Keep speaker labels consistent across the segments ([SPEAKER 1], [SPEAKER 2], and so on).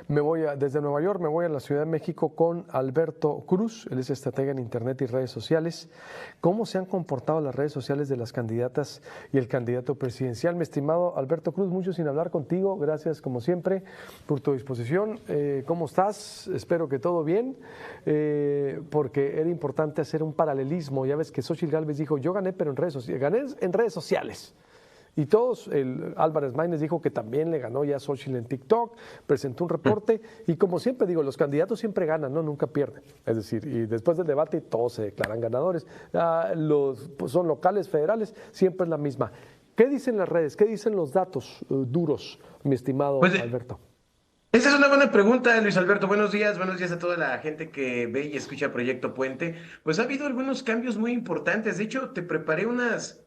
[SPEAKER 1] Desde Nueva York me voy a la Ciudad de México con Alberto Cruz, él es estratega en Internet y redes sociales. ¿Cómo se han comportado las redes sociales de las candidatas y el candidato presidencial? Mi estimado Alberto Cruz, mucho sin hablar contigo, gracias como siempre por tu disposición. ¿Cómo estás? Espero que todo bien, porque era importante hacer un paralelismo. Ya ves que Xóchitl Gálvez dijo, yo gané, pero gané en redes sociales. Y todos, Álvarez Maínez dijo que también le ganó ya a Xóchitl en TikTok, presentó un reporte y como siempre digo, los candidatos siempre ganan, ¿no? Nunca pierden. Es decir, y después del debate todos se declaran ganadores. Son locales, federales, siempre es la misma. ¿Qué dicen las redes? ¿Qué dicen los datos duros, mi estimado
[SPEAKER 2] Pues
[SPEAKER 1] Alberto?
[SPEAKER 2] esa es una buena pregunta, Luis Alberto. Buenos días a toda la gente que ve y escucha Proyecto Puente. Pues ha habido algunos cambios muy importantes. De hecho, te preparé unas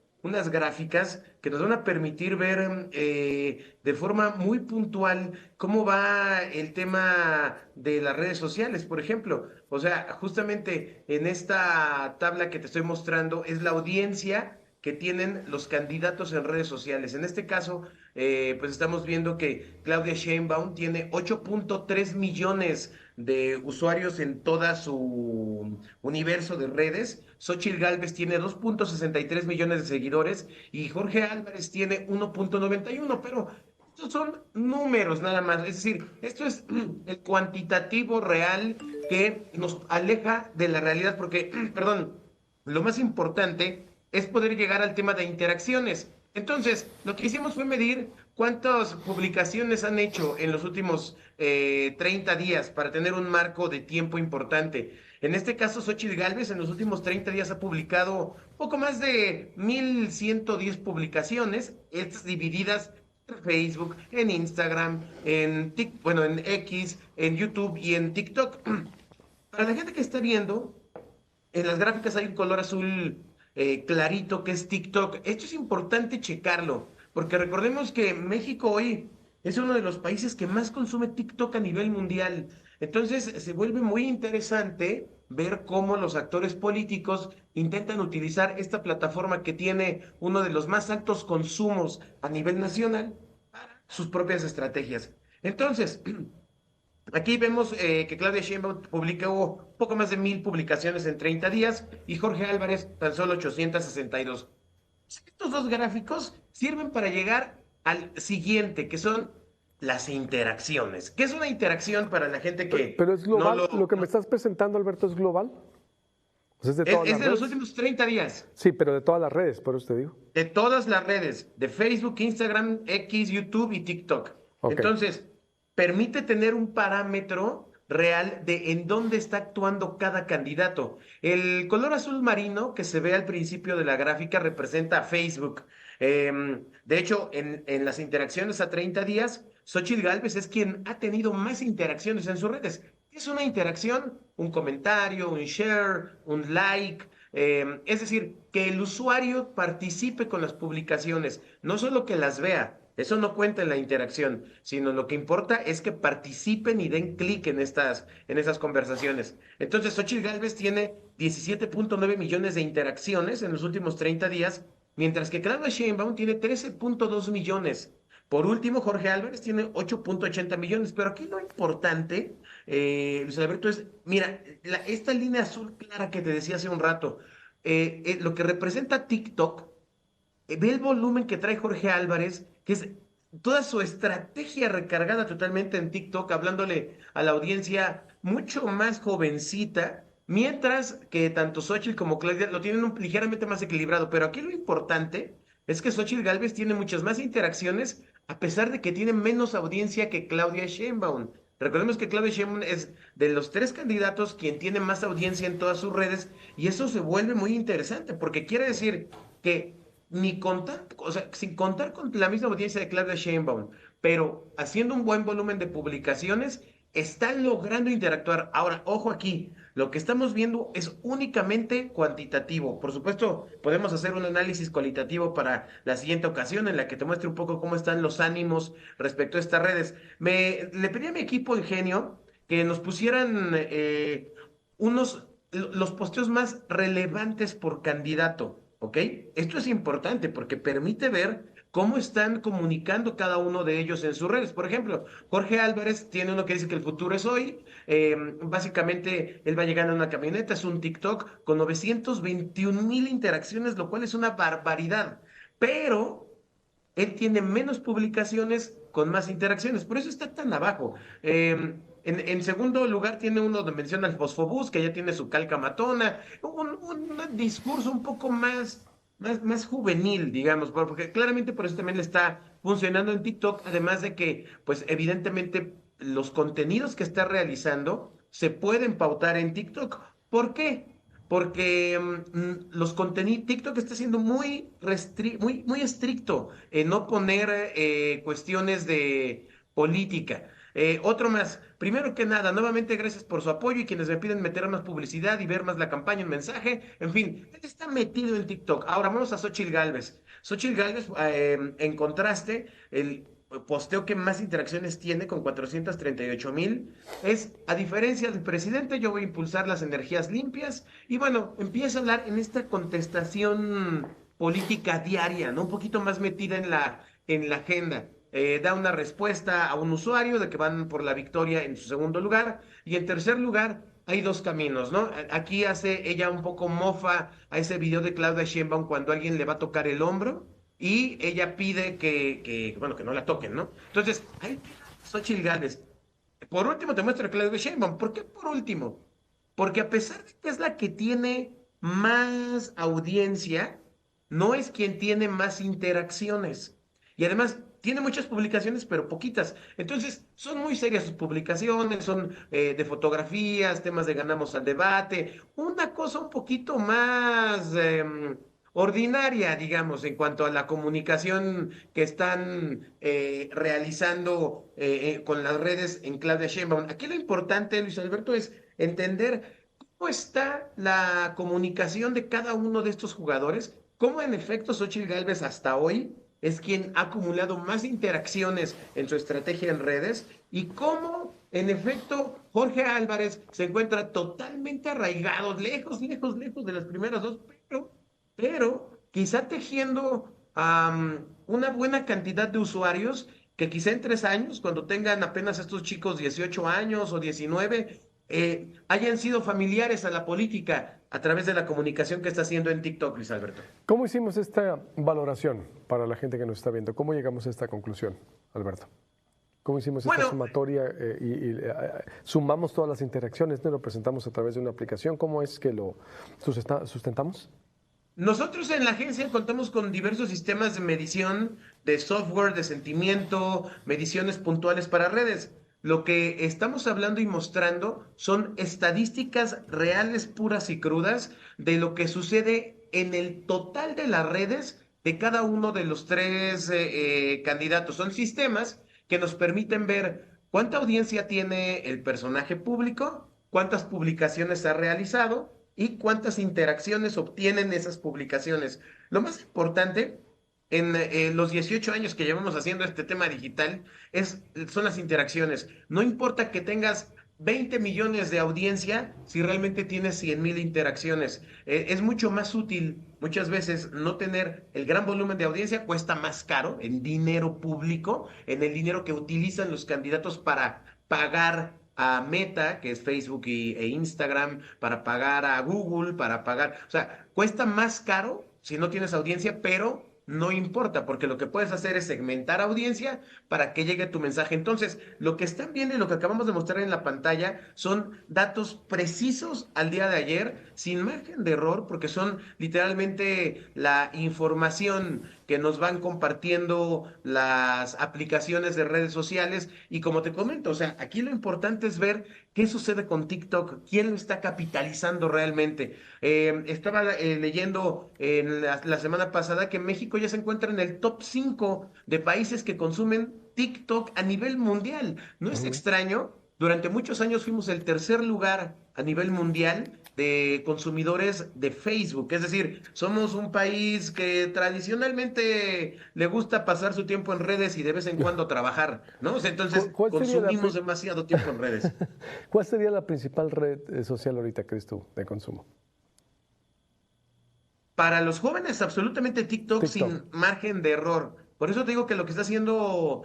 [SPEAKER 2] gráficas que nos van a permitir ver de forma muy puntual cómo va el tema de las redes sociales, por ejemplo. O sea, justamente en esta tabla que te estoy mostrando es la audiencia que tienen los candidatos en redes sociales. En este caso, pues estamos viendo que Claudia Sheinbaum tiene 8.3 millones de usuarios en toda su universo de redes. Xóchitl Gálvez tiene 2.63 millones de seguidores y Jorge Álvarez tiene 1.91, pero estos son números nada más. Es decir, esto es el cuantitativo real que nos aleja de la realidad porque, perdón, lo más importante es poder llegar al tema de interacciones. Entonces, lo que hicimos fue medir cuántas publicaciones han hecho en los últimos 30 días para tener un marco de tiempo importante. En este caso, Xóchitl Gálvez en los últimos 30 días ha publicado poco más de 1,110 publicaciones, estas divididas en Facebook, en Instagram, bueno, en X, en YouTube y en TikTok. Para la gente que está viendo, en las gráficas hay un color azul clarito que es TikTok. Esto es importante checarlo, porque recordemos que México hoy es uno de los países que más consume TikTok a nivel mundial. Entonces se vuelve muy interesante ver cómo los actores políticos intentan utilizar esta plataforma que tiene uno de los más altos consumos a nivel nacional para sus propias estrategias. Entonces, aquí vemos que Claudia Sheinbaum publicó poco más de 1,000 publicaciones en 30 días y Jorge Álvarez tan solo 862. Estos dos gráficos sirven para llegar al siguiente, que son las interacciones. ¿Qué es una interacción para la gente que
[SPEAKER 1] Pero es
[SPEAKER 2] no
[SPEAKER 1] global, lo que me estás presentando, Alberto, es global. O sea, es de todas
[SPEAKER 2] es
[SPEAKER 1] las
[SPEAKER 2] de los
[SPEAKER 1] redes.
[SPEAKER 2] últimos 30 días,
[SPEAKER 1] Sí, pero de todas las redes, por eso te digo.
[SPEAKER 2] de todas las redes, de Facebook, Instagram, X, YouTube y TikTok.
[SPEAKER 1] Ok.
[SPEAKER 2] Entonces, permite tener un parámetro real de en dónde está actuando cada candidato. El color azul marino que se ve al principio de la gráfica representa a Facebook. De hecho, en las interacciones a 30 días, Xóchitl Gálvez es quien ha tenido más interacciones en sus redes. Es una interacción, un comentario, un share, un like, es decir, que el usuario participe con las publicaciones, no solo que las vea, eso no cuenta en la interacción, sino lo que importa es que participen y den clic en estas conversaciones. Entonces, Xóchitl Gálvez tiene 17.9 millones de interacciones en los últimos 30 días, mientras que Claudia Sheinbaum tiene 13.2 millones. Por último, Jorge Álvarez tiene 8.80 millones, pero aquí lo importante, Luis Alberto, es, mira, esta línea azul clara que te decía hace un rato, lo que representa TikTok, ve el volumen que trae Jorge Álvarez, que es toda su estrategia recargada totalmente en TikTok, hablándole a la audiencia mucho más jovencita, mientras que tanto Xóchitl como Claudia lo tienen ligeramente más equilibrado. Pero aquí lo importante es que Xóchitl Gálvez tiene muchas más interacciones, a pesar de que tiene menos audiencia que Claudia Sheinbaum. Recordemos que Claudia Sheinbaum es de los tres candidatos quien tiene más audiencia en todas sus redes y eso se vuelve muy interesante porque quiere decir que ni contar, o sea, sin contar con la misma audiencia de Claudia Sheinbaum, pero haciendo un buen volumen de publicaciones, están logrando interactuar. Ahora, ojo aquí, lo que estamos viendo es únicamente cuantitativo. Por supuesto, podemos hacer un análisis cualitativo para la siguiente ocasión en la que te muestre un poco cómo están los ánimos respecto a estas redes. Le pedí a mi equipo Ingenio que nos pusieran los posteos más relevantes por candidato. ¿Ok? Esto es importante porque permite ver cómo están comunicando cada uno de ellos en sus redes. Por ejemplo, Jorge Álvarez tiene uno que dice que el futuro es hoy. Básicamente, él va llegando en una camioneta, es un TikTok con 921,000 interacciones, lo cual es una barbaridad. Pero él tiene menos publicaciones con más interacciones, por eso está tan abajo. En segundo lugar tiene uno donde menciona el Fosfobús, que ya tiene su calca matona, un discurso un poco más juvenil, digamos, porque claramente por eso también le está funcionando en TikTok, además de que, pues evidentemente, los contenidos que está realizando se pueden pautar en TikTok. ¿Por qué? Porque los contenidos, TikTok está siendo muy estricto en no poner cuestiones de política. Otro más, primero que nada, nuevamente gracias por su apoyo y quienes me piden meter más publicidad y ver más la campaña, un mensaje, en fin, él está metido en TikTok. Ahora vamos a Xochitl Gálvez. Xochitl Gálvez, en contraste, el posteo que más interacciones tiene con 438,000 es, a diferencia del presidente, yo voy a impulsar las energías limpias y bueno, empieza a hablar en esta contestación política diaria, ¿no? Un poquito más metida en la agenda. Da una respuesta a un usuario de que van por la victoria en su segundo lugar y en tercer lugar hay dos caminos, ¿no? Aquí hace ella un poco mofa a ese video de Claudia Sheinbaum cuando alguien le va a tocar el hombro y ella pide bueno, que no la toquen, ¿no? Entonces, ahí Xochitl Gálvez. Por último, te muestro a Claudia Sheinbaum. ¿Por qué por último? Porque a pesar de que es la que tiene más audiencia, no es quien tiene más interacciones. Y además tiene muchas publicaciones, pero poquitas. Entonces, son muy serias sus publicaciones, son de fotografías, temas de ganamos al debate, una cosa un poquito más ordinaria, digamos, en cuanto a la comunicación que están realizando con las redes en Claudia Sheinbaum. Aquí lo importante, Luis Alberto, es entender cómo está la comunicación de cada uno de estos jugadores, cómo en efecto Xochitl Gálvez hasta hoy es quien ha acumulado más interacciones en su estrategia en redes y cómo en efecto Jorge Álvarez se encuentra totalmente arraigado, lejos, lejos, lejos de las primeras dos, pero quizá tejiendo una buena cantidad de usuarios que quizá en 3 años, cuando tengan apenas estos chicos 18 años o 19, hayan sido familiares a la política a través de la comunicación que está haciendo en TikTok, Luis Alberto.
[SPEAKER 1] ¿Cómo hicimos esta valoración para la gente que nos está viendo? ¿Cómo llegamos a esta conclusión, Alberto? ¿Cómo hicimos esta sumatoria y sumamos todas las interacciones? ¿No? Lo presentamos a través de una aplicación. ¿Cómo es que lo sustentamos?
[SPEAKER 2] Nosotros en la agencia contamos con diversos sistemas de medición de software, de sentimiento, mediciones puntuales para redes. Lo que estamos hablando y mostrando son estadísticas reales, puras y crudas de lo que sucede en el total de las redes de cada uno de los tres candidatos. Son sistemas que nos permiten ver cuánta audiencia tiene el personaje público, cuántas publicaciones ha realizado y cuántas interacciones obtienen esas publicaciones. Lo más importante en los 18 años que llevamos haciendo este tema digital son las interacciones. No importa que tengas 20 millones de audiencia si realmente tienes 100,000 interacciones. Es mucho más útil muchas veces no tener el gran volumen de audiencia, cuesta más caro en dinero público, en el dinero que utilizan los candidatos para pagar a Meta, que es Facebook e Instagram, para pagar a Google, para pagar, o sea, cuesta más caro si no tienes audiencia, pero no importa, porque lo que puedes hacer es segmentar audiencia para que llegue tu mensaje. Entonces, lo que están viendo y lo que acabamos de mostrar en la pantalla son datos precisos al día de ayer, sin margen de error, porque son literalmente la información que nos van compartiendo las aplicaciones de redes sociales. Y como te comento, o sea, aquí lo importante es ver qué sucede con TikTok, quién lo está capitalizando realmente. Estaba leyendo la semana pasada que México ya se encuentra en el top 5 de países que consumen TikTok a nivel mundial. ¿No es extraño? Durante muchos años fuimos el tercer lugar a nivel mundial de consumidores de Facebook. Es decir, somos un país que tradicionalmente le gusta pasar su tiempo en redes y de vez en cuando trabajar, ¿no? O sea, entonces consumimos demasiado tiempo en redes.
[SPEAKER 1] ¿Cuál sería la principal red social ahorita, crees tú, de consumo?
[SPEAKER 2] Para los jóvenes, absolutamente TikTok sin margen de error. Por eso te digo que lo que está haciendo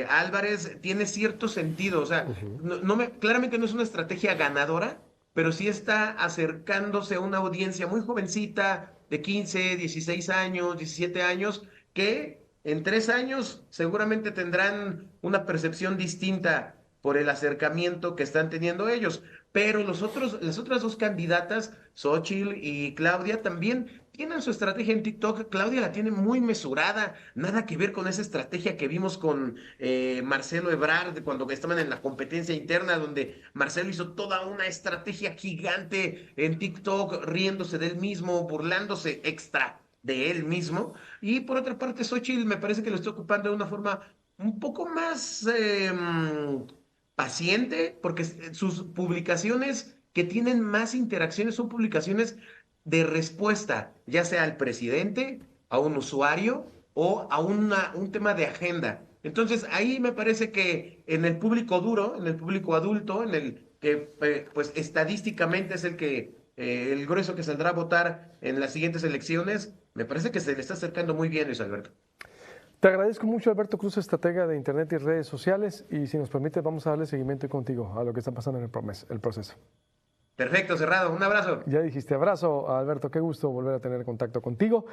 [SPEAKER 2] Álvarez tiene cierto sentido. O sea,
[SPEAKER 1] Ujú.
[SPEAKER 2] claramente no es una estrategia ganadora, pero sí está acercándose a una audiencia muy jovencita, de 15, 16 años, 17 años, que en 3 años seguramente tendrán una percepción distinta por el acercamiento que están teniendo ellos. Pero las otras dos candidatas, Xóchitl y Claudia, también tienen su estrategia en TikTok. Claudia la tiene muy mesurada, nada que ver con esa estrategia que vimos con Marcelo Ebrard cuando estaban en la competencia interna, donde Marcelo hizo toda una estrategia gigante en TikTok, riéndose de él mismo, burlándose extra de él mismo. Y por otra parte, Xochitl me parece que lo está ocupando de una forma un poco más paciente, porque sus publicaciones que tienen más interacciones son publicaciones de respuesta, ya sea al presidente, a un usuario o a un tema de agenda. Entonces, ahí me parece que en el público duro, en el público adulto, en el que pues estadísticamente es el grueso que saldrá a votar en las siguientes elecciones, me parece que se le está acercando muy bien, Luis Alberto.
[SPEAKER 1] Te agradezco mucho, Alberto Cruz, estratega de Internet y redes sociales, y si nos permite, vamos a darle seguimiento contigo a lo que está pasando en el proceso.
[SPEAKER 2] Perfecto, cerrado. Un abrazo.
[SPEAKER 1] Ya dijiste abrazo, Alberto, qué gusto volver a tener contacto contigo.